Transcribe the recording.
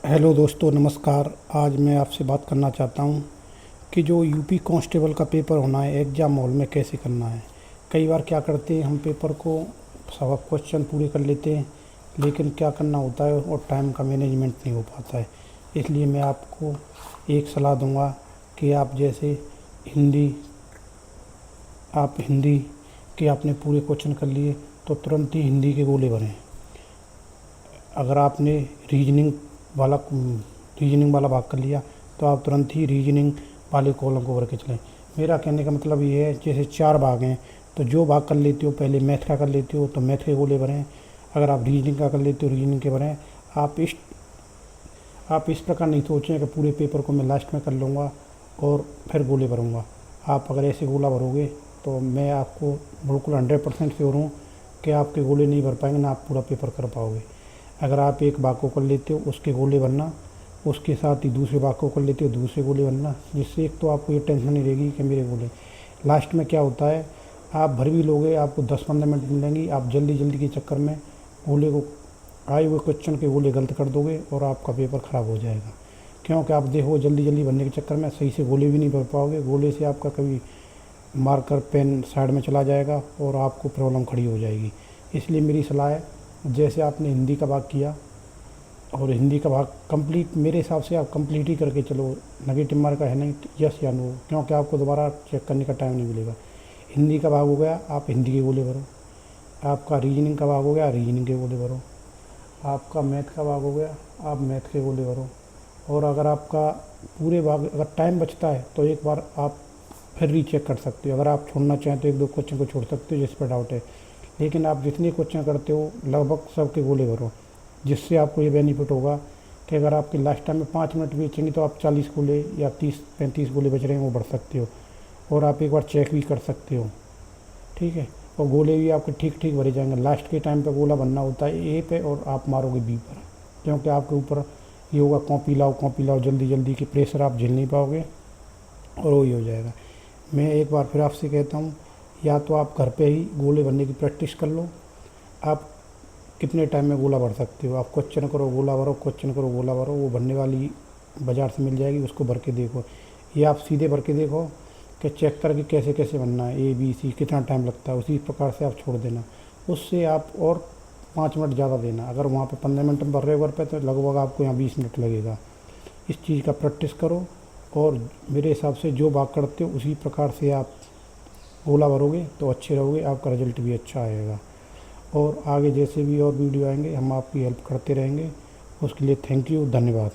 Hello दोस्तों, नमस्कार। आज मैं आपसे बात करना चाहता हूँ कि जो यूपी कांस्टेबल का पेपर होना है एग्ज़ाम हॉल में कैसे करना है। कई बार क्या करते हैं, हम पेपर को सब क्वेश्चन पूरे कर लेते हैं, लेकिन क्या करना होता है और टाइम का मैनेजमेंट नहीं हो पाता है। इसलिए मैं आपको एक सलाह दूंगा कि आप जैसे हिंदी हिंदी के आपने पूरे क्वेश्चन कर लिए तो तुरंत ही हिंदी के गोले भरें। अगर आपने रीजनिंग वाला रीजनिंग वाला भाग कर लिया तो आप तुरंत ही रीजनिंग वाले कॉलम को भर के चलें। मेरा कहने का मतलब ये है, जैसे 4 भाग हैं तो जो भाग कर लेते हो पहले मैथ का कर लेते हो तो मैथ के गोले भरें। अगर आप रीजनिंग का कर लेते हो रीजनिंग के भरें। आप इस प्रकार नहीं सोचें कि पूरे पेपर को मैं लास्ट में कर लूँगा और फिर गोले भरूँगा। आप अगर ऐसे गोला भरोगे तो मैं आपको बिल्कुल 100% श्योर हूँ कि आपके गोले नहीं भर पाएंगे, ना आप पूरा पेपर कर पाओगे। अगर आप एक भाग को कर लेते हो उसके गोले भरना, उसके साथ ही दूसरे भाग को कर लेते हो दूसरे गोले भरना, जिससे एक तो आपको ये टेंशन नहीं रहेगी कि मेरे गोले। लास्ट में क्या होता है, आप भर भी लोगे, आपको 10-15 मिनट मिलेंगी, आप जल्दी जल्दी के चक्कर में गोले को आए हुए क्वेश्चन के गोले गलत कर दोगे और आपका पेपर ख़राब हो जाएगा। क्योंकि आप देखो जल्दी जल्दी भरने के चक्कर में सही से गोले भी नहीं भर पाओगे। गोले से आपका कभी मार्कर पेन साइड में चला जाएगा और आपको प्रॉब्लम खड़ी हो जाएगी। इसलिए मेरी सलाह है, जैसे आपने हिंदी का भाग किया और हिंदी का भाग कंप्लीट, मेरे हिसाब से आप कंप्लीट ही करके चलो। नेगेटिव मार्क है नहीं, यस या नो, क्योंकि आपको दोबारा चेक करने का टाइम नहीं मिलेगा। हिंदी का भाग हो गया, आप हिंदी के गोले भरो। आपका रीजनिंग का भाग हो गया, रीजनिंग के गोले भरो। आपका मैथ का भाग हो गया, आप मैथ के गोले भरो। और अगर आपका पूरे भाग, अगर टाइम बचता है तो एक बार आप फिर रीचेक कर सकते हो। अगर आप छोड़ना चाहें तो 1-2 क्वेश्चन को छोड़ सकते हो जिस पर डाउट है, लेकिन आप जितने क्वेश्चन करते हो लगभग सब के गोले भरो। जिससे आपको ये बेनिफिट होगा कि अगर आपके लास्ट टाइम में 5 मिनट भी बचेंगे तो आप 40 गोले या 30-35 गोले बच रहे हैं वो भर सकते हो, और आप एक बार चेक भी कर सकते हो। ठीक है, और गोले भी आपके ठीक ठीक भरे जाएंगे। लास्ट के टाइम पे गोला बनना होता है ए पे और आप मारोगे बी पर, क्योंकि आपके ऊपर ये होगा कॉपी लाओ जल्दी जल्दी, की प्रेशर आप झेल नहीं पाओगे और वही हो जाएगा। मैं एक बार फिर आपसे कहता हूँ, या तो आप घर पे ही गोले भरने की प्रैक्टिस कर लो। आप कितने टाइम में गोला भर सकते हो, आप क्वेश्चन करो गोला भरो, क्वेश्चन करो गोला भरो। वो भरने वाली बाज़ार से मिल जाएगी, उसको भर के देखो। ये आप सीधे भर के देखो कि चेक करके कैसे कैसे बनना है, ABC कितना टाइम लगता है, उसी प्रकार से आप छोड़ देना। उससे आप और 5 मिनट ज़्यादा देना। अगर वहाँ पे 15 मिनट में भर रहे हो घर पे तो लगभग आपको यहाँ 20 मिनट लगेगा। इस चीज़ का प्रैक्टिस करो, और मेरे हिसाब से जो भाग करते हो उसी प्रकार से आप गोला भरोगे तो अच्छे रहोगे, आपका रिजल्ट भी अच्छा आएगा। और आगे जैसे भी और वीडियो आएंगे हम आपकी हेल्प करते रहेंगे। उसके लिए थैंक यू, धन्यवाद।